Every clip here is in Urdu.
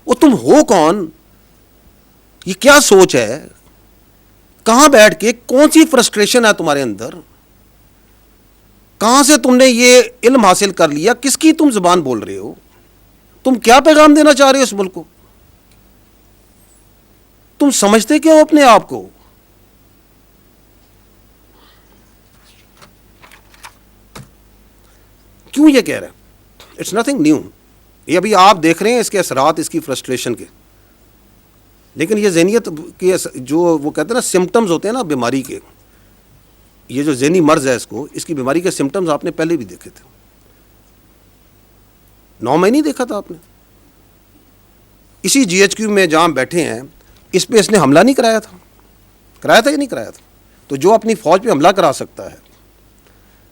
وہ تم ہو کون؟ یہ کیا سوچ ہے؟ کہاں بیٹھ کے کون سی فرسٹریشن ہے تمہارے اندر؟ کہاں سے تم نے یہ علم حاصل کر لیا؟ کس کی تم زبان بول رہے ہو؟ تم کیا پیغام دینا چاہ رہے ہو اس ملک کو؟ تم سمجھتے کیا ہو اپنے آپ کو؟ کیوں یہ کہہ رہے ہیں؟ It's nothing new. یہ ابھی آپ دیکھ رہے ہیں اس کے اثرات اس کی فرسٹریشن کے. لیکن یہ ذہنیت کے جو وہ کہتے ہیں نا سمٹمز ہوتے ہیں نا بیماری کے، یہ جو ذہنی مرض ہے اس کی بیماری کے سمٹمز آپ نے پہلے بھی دیکھے تھے. 9 مئی نہیں دیکھا تھا آپ نے؟ اسی جی ایچ کیو میں جہاں بیٹھے ہیں اس پہ اس نے حملہ نہیں کرایا تھا؟ کرایا تھا یا نہیں کرایا تھا؟ تو جو اپنی فوج پہ حملہ کرا سکتا ہے،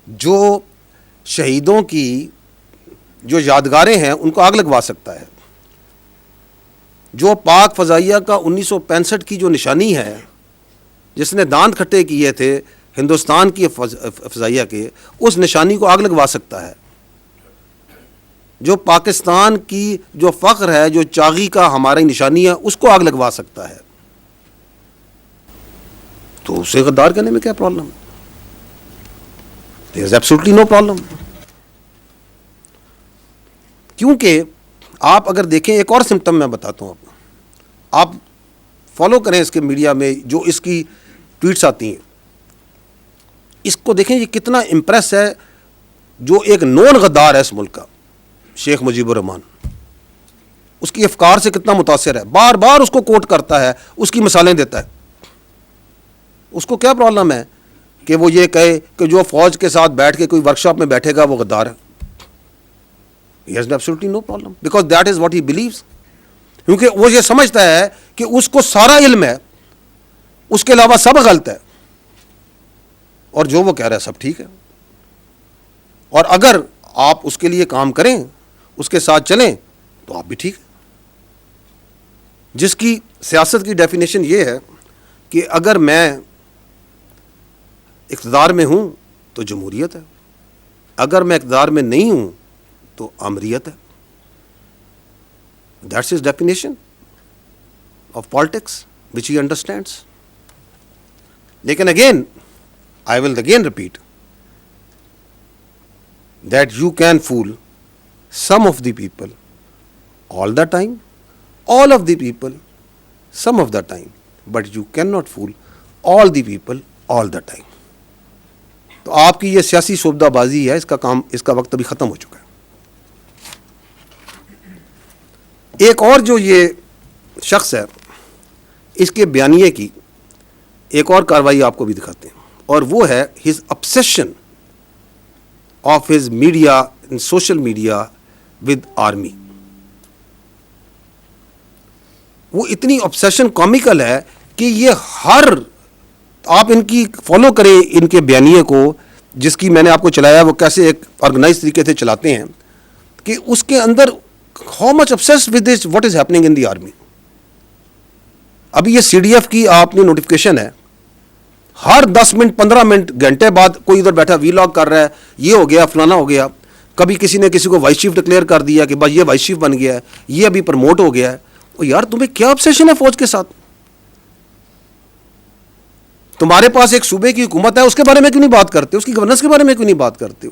جو شہیدوں کی جو یادگاریں ہیں ان کو آگ لگوا سکتا ہے، جو پاک فضائیہ کا 1965 کی جو نشانی ہے، جس نے دانت کھٹے کیے تھے ہندوستان کی فضائیہ کے، اس نشانی کو آگ لگوا سکتا ہے، جو پاکستان کی جو فخر ہے، جو چاغی کا ہماری نشانی ہے، اس کو آگ لگوا سکتا ہے. تو اسے غدار کہنے میں کیا پرابلم ہے؟ There is absolutely no problem. کیونکہ آپ اگر دیکھیں ایک اور سمٹم میں بتاتا ہوں آپ فالو کریں اس کے میڈیا میں جو اس کی ٹویٹس آتی ہیں، اس کو دیکھیں یہ کتنا امپریس ہے. جو ایک نون غدار ہے اس ملک کا، شیخ مجیب الرحمان، اس کی افکار سے کتنا متاثر ہے، بار بار اس کو کوٹ کرتا ہے، اس کی مثالیں دیتا ہے. اس کو کیا پرابلم ہے کہ وہ یہ کہے کہ جو فوج کے ساتھ بیٹھ کے کوئی ورکشاپ میں بیٹھے گا وہ غدار ہے؟ He has absolutely no problem because that is what he believes. کیونکہ وہ یہ سمجھتا ہے کہ اس کو سارا علم ہے، اس کے علاوہ سب غلط ہے، اور جو وہ کہہ رہا ہے سب ٹھیک ہے. اور اگر آپ اس کے لیے کام کریں، اس کے ساتھ چلیں، تو آپ بھی ٹھیک ہے. جس کی سیاست کی ڈیفینیشن یہ ہے کہ اگر میں اقتدار میں ہوں تو جمہوریت ہے، اگر میں اقتدار میں نہیں ہوں تو آمریت ہے. That's his definition of politics, which he understands. لیکن again, I will again repeat that you can fool some of the people all the time, all of the people some of the time, but you cannot fool all the people all the time. تو آپ کی یہ سیاسی شعبدہ بازی ہے، اس کا وقت ابھی ختم ہو چکا ہے. ایک اور جو یہ شخص ہے، اس کے بیانیے کی ایک اور کاروائی آپ کو بھی دکھاتے ہیں، اور وہ ہے his obsession of his media and social media with army. وہ اتنی obsession comical ہے کہ یہ آپ ان کی فالو کریں ان کے بیانیے کو، جس کی میں نے آپ کو چلایا وہ کیسے ایک آرگنائز طریقے سے چلاتے ہیں، کہ اس کے اندر how much obsessed with this what is happening in the army. ابھی یہ سی ڈی ایف کی آپ نے نوٹیفکیشن ہے، ہر 10 منٹ 15 منٹ گھنٹے بعد کوئی ادھر بیٹھا وی لاگ کر رہا ہے، یہ ہو گیا فلانا ہو گیا. کبھی کسی نے کسی کو وائس چیف ڈکلیئر کر دیا کہ بھائی یہ وائس چیف بن گیا ہے، یہ ابھی پروموٹ ہو گیا ہے. یار تمہیں کیا obsession ہے فوج کے ساتھ؟ تمہارے پاس ایک صوبے کی حکومت ہے، اس کے بارے میں کیوں نہیں بات کرتے ہو؟ اس کی گورننس کے بارے میں کیوں نہیں بات کرتے ہو؟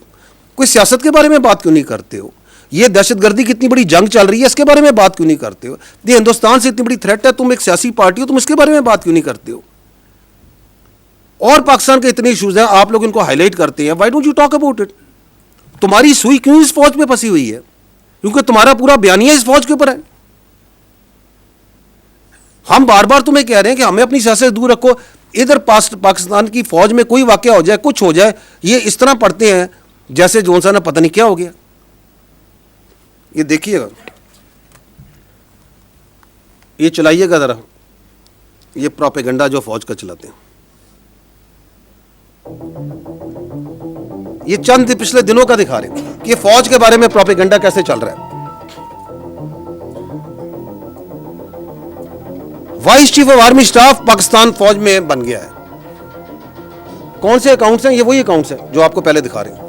کوئی سیاست کے بارے میں بات کیوں نہیں کرتے ہو؟ یہ دہشت گردی کی اتنی بڑی جنگ چل رہی ہے، اس کے بارے میں بات کیوں نہیں کرتے ہو؟ یہ ہندوستان سے اتنی بڑی تھریٹ ہے، تم ایک سیاسی پارٹی ہو، تم اس کے بارے میں بات کیوں نہیں کرتے ہو؟ اور پاکستان کے اتنے ایشوز ہیں، آپ لوگ ان کو ہائی لائٹ کرتے ہیں. Why don't you talk about it? تمہاری سوئی کیوں اس فوج پہ پھنسی ہوئی ہے؟ کیونکہ تمہارا پورا بیانیہ اس فوج کے اوپر ہے. ہم بار بار تمہیں کہہ رہے ہیں کہ ہمیں اپنی سیاست سے دور رکھو. ادھر پاکستان کی فوج میں کوئی واقعہ ہو جائے، کچھ ہو جائے، یہ اس طرح پڑھتے ہیں جیسے جون سا نا پتہ نہیں کیا ہو گیا. یہ دیکھیے گا، یہ چلائیے گا ذرا، یہ پروپیگنڈا جو فوج کا چلاتے ہیں. یہ چند پچھلے دنوں کا دکھا رہے ہیں کہ یہ فوج کے بارے میں پروپیگنڈا کیسے چل رہا ہے. Vice chief of army staff Pakistan فوج میں بن گیا ہے. کون سے اکاؤنٹس ہیں؟ یہ وہی اکاؤنٹس ہیں جو آپ کو پہلے دکھا رہے ہیں.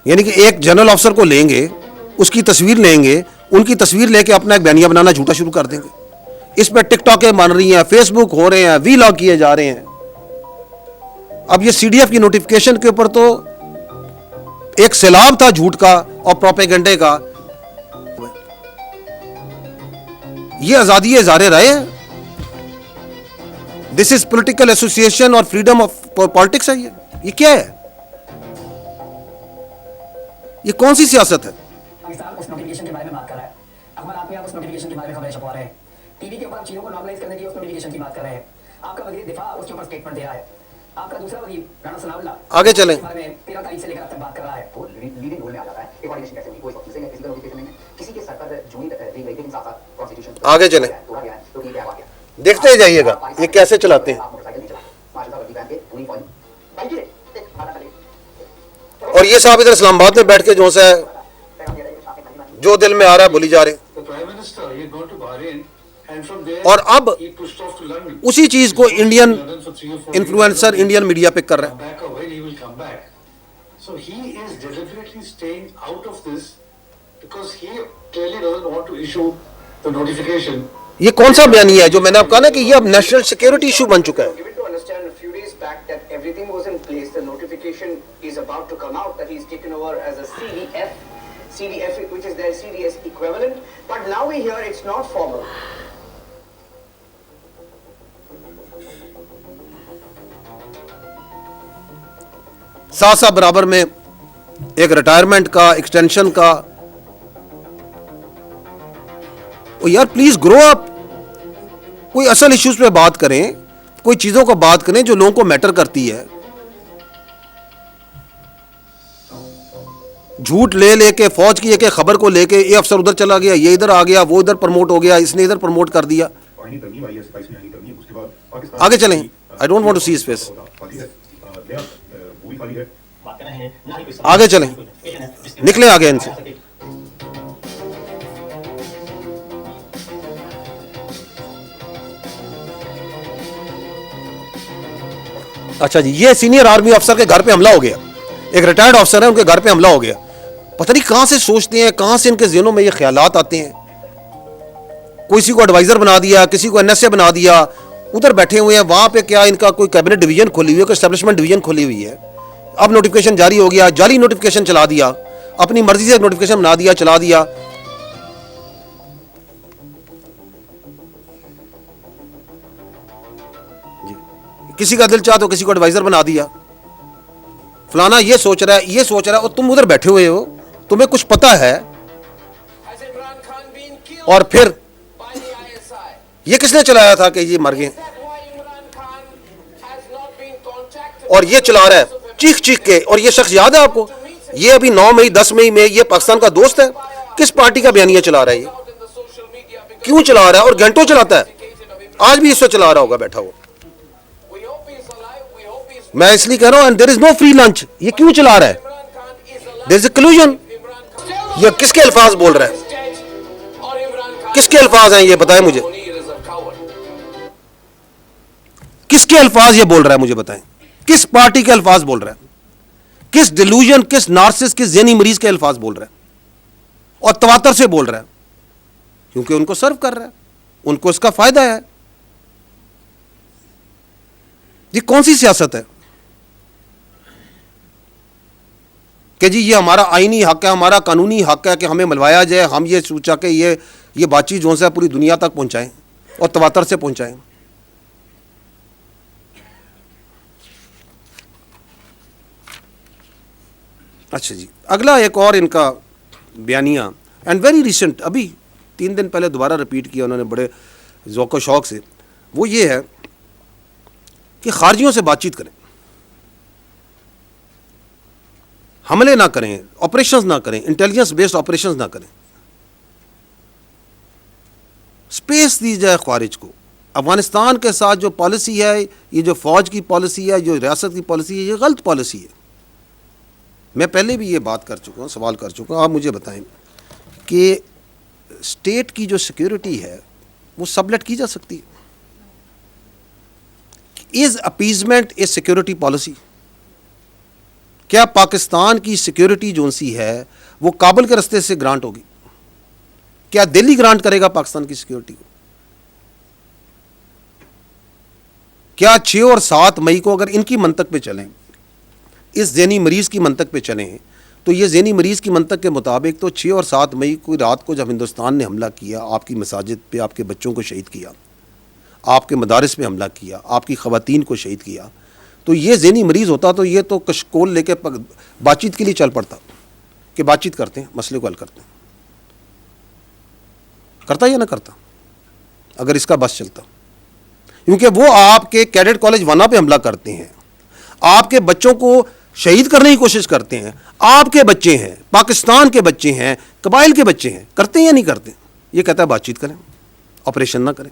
یعنی کہ ایک جنرل افسر کو لیں گے, اس کی تصویر لیں گے, ان کی تصویر لے کے اپنا ایک بیانیہ بنانا جھوٹا شروع کر دیں گے. اس پہ ٹک ٹاکیں بن رہی ہیں, فیس بک ہو رہے ہیں, وی لاگ کیے جا رہے ہیں. اب یہ سی ڈی ایف کی نوٹیفکیشن کے اوپر تو ایک سیلاب تھا جھوٹ کا اور پروپیگنڈے کا. یہ آزادی اظہار رائے ہے, دس از پولیٹیکل ایسوسیشن اور فریڈم آف پالیٹکس ہے. یہ کیا ہے؟ یہ کون سی سیاست ہے؟ اس نوٹیفکیشن کے بارے میں بات کر رہا ہے. اخبار آپ اس نوٹیفکیشن کے بارے میں خبریں چھپوا رہے ہیں. ٹی وی کے اوپر چیزوں کو نارملائز کرنے کی اس نوٹیفکیشن کی بات کر رہے ہیں. آپ کا وزیر دفاع اس کے اوپر اسٹیٹمنٹ دے رہا ہے. آپ کا دوسرا وزیر رانا ثناء اللہ آگے چلیں. 13 تاریخ سے لے کر اب تک بات کر رہا ہے. وہ لیڈنگ رول میں آ جاتا ہے. یہ کوارڈینیشن کیسے ہوئی, کوئی فزیکل نوٹیفکیشن نہیں ہے, کسی کے سر پر جوئی دی گئی, لیکن ساتھ ساتھ کانسٹیٹیوشن آگے چلیں, توڑا گیا ہے. تو یہ کیا واقعہ دیکھتے جائیے گا یہ کیسے چلاتے ہیں. آپ موٹر سائیکل نہیں چلاتے, ماشاء اللہ پہن کے پوری فوج بائک گرے آدھا کلے. اور یہ صاحب ادھر اسلام آباد میں بیٹھ کے جو ہے جو دل میں آ رہا ہے بولی جا رہے ہیں. اور اب اسی چیز کو انڈین انفلوئنسر انڈین میڈیا پک کر رہا ہے. So he is deliberately staying out of this because he clearly doesn't want to issue the notification. یہ کون سا بیانیہ ہے جو میں نے آپ کہا نا کہ یہ اب نیشنل سیکیورٹی ایشو بن چکا ہے. Given to understand a few days back that everything was in place, the notification is about to come out that he's taken over as a CDF, which is their CDS equivalent, but now we hear it's not formal. ساتھ ساتھ برابر میں ایک ریٹائرمنٹ کا, ایکسٹینشن کا. یار پلیز گرو اپ, کوئی اصل ایشوز پہ بات کریں, کوئی چیزوں کو بات کریں جو لوگوں کو میٹر کرتی ہے. جھوٹ لے لے کے فوج کی ایک خبر کو لے کے یہ افسر ادھر چلا گیا, یہ ادھر آ گیا, وہ ادھر پروموٹ ہو گیا, اس نے ادھر پروموٹ کر دیا. آگے چلیں. I don't want to see his face. آگے چلیں, نکلیں آگے ان سے. اچھا جی, یہ سینئر آرمی افسر کے گھر پہ حملہ ہو گیا. ایک ریٹائرڈ افسر ہے, ان کے گھر پہ حملہ ہو گیا. پتہ نہیں کہاں سے سوچتے ہیں, کہاں سے ان کے ذہنوں میں یہ خیالات آتے ہیں. کسی کو ایڈوائزر بنا دیا, کسی کو NSA بنا دیا, ادھر بیٹھے ہوئے ہیں. وہاں پہ کیا ان کا کوئی کیبنٹ ڈویژن کھولی ہوئی ہے, کوئی اسٹیبلشمنٹ ڈویژن کھولی ہوئی ہے. اب نوٹیفکیشن جاری ہو گیا, جعلی نوٹیفکیشن چلا دیا, اپنی مرضی سے نوٹیفکیشن بنا دیا, چلا دیا. جی, کسی کا دل چاہ تو کسی کو ایڈوائزر بنا دیا. فلانا یہ سوچ رہا ہے, یہ سوچ رہا ہے, اور تم ادھر بیٹھے ہوئے ہو, تمہیں کچھ پتا ہے. اور پھر یہ کس نے چلایا تھا کہ یہ مر گئے, اور یہ چلا رہا ہے چیخ چیخ کے. اور یہ شخص یاد ہے آپ کو, یہ ابھی 9 مئی 10 مئی میں یہ پاکستان کا دوست ہے. کس پارٹی کا بیانیہ چلا رہا ہے, یہ کیوں چلا رہا ہے, اور گھنٹوں چلاتا ہے. آج بھی اس سے چلا رہا ہوگا بیٹھا ہوا. میں اس لیے کہہ رہا ہوں, and there is no free lunch. یہ کیوں چلا رہا ہے, دیر از اے کلوژن. یہ کس کے الفاظ بول رہا ہے, کس کے الفاظ ہیں یہ بتائیں مجھے, کس کے الفاظ یہ بول رہا ہے مجھے بتائیں. کس پارٹی کے الفاظ بول رہا ہے, کس ڈیلوژن, کس نارسس, کس ذہنی مریض کے الفاظ بول رہا ہے, اور تواتر سے بول رہا ہے, کیونکہ ان کو سرو کر رہا ہے, ان کو اس کا فائدہ ہے. یہ کون سی سیاست ہے کہ جی یہ ہمارا آئینی حق ہے, ہمارا قانونی حق ہے کہ ہمیں ملوایا جائے, ہم یہ سوچا کہ یہ بات چیت جو ہے پوری دنیا تک پہنچائیں اور تواتر سے پہنچائیں. اچھا جی, اگلا ایک اور ان کا بیانیہ, اینڈ ویری ریسنٹ, ابھی 3 دن پہلے دوبارہ رپیٹ کیا انہوں نے بڑے ذوق و شوق سے. وہ یہ ہے کہ خارجیوں سے بات چیت کریں, حملے نہ کریں, آپریشنز نہ کریں, انٹیلیجنس بیسڈ آپریشنز نہ کریں. اسپیس دی جائے خارج کو. افغانستان کے ساتھ جو پالیسی ہے, یہ جو فوج کی پالیسی ہے, جو ریاست کی پالیسی ہے, یہ غلط پالیسی ہے. میں پہلے بھی یہ بات کر چکا ہوں, سوال کر چکا ہوں. آپ مجھے بتائیں کہ اسٹیٹ کی جو سیکیورٹی ہے وہ سبلیٹ کی جا سکتی ہے. از اپیزمنٹ اے سیکیورٹی پالیسی؟ کیا پاکستان کی سیکیورٹی جو سی ہے وہ کابل کے رستے سے گرانٹ ہوگی؟ کیا دہلی گرانٹ کرے گا پاکستان کی سیکیورٹی کو؟ کیا 6 اور 7 مئی کو اگر ان کی منطق پہ چلیں، اس ذہنی مریض کی منطق پہ چلیں، تو یہ ذہنی مریض کی منطق کے مطابق تو 6 اور 7 مئی کو رات کو جب ہندوستان نے حملہ کیا، آپ کی مساجد پہ آپ کے بچوں کو شہید کیا، آپ کے مدارس پہ حملہ کیا، آپ کی خواتین کو شہید کیا، تو یہ ذہنی مریض ہوتا تو یہ تو کشکول لے کے بات چیت کے لیے چل پڑتا کہ بات چیت کرتے ہیں، مسئلے کو حل کرتے ہیں. کرتا یا نہ کرتا اگر اس کا بس چلتا؟ کیونکہ وہ آپ کے کیڈٹ کالج ونا پہ حملہ کرتے ہیں، آپ کے بچوں کو شہید کرنے کی کوشش کرتے ہیں، آپ کے بچے ہیں، پاکستان کے بچے ہیں، قبائل کے بچے ہیں، کرتے ہیں یا نہیں کرتے؟ یہ کہتا ہے بات چیت کریں، آپریشن نہ کریں.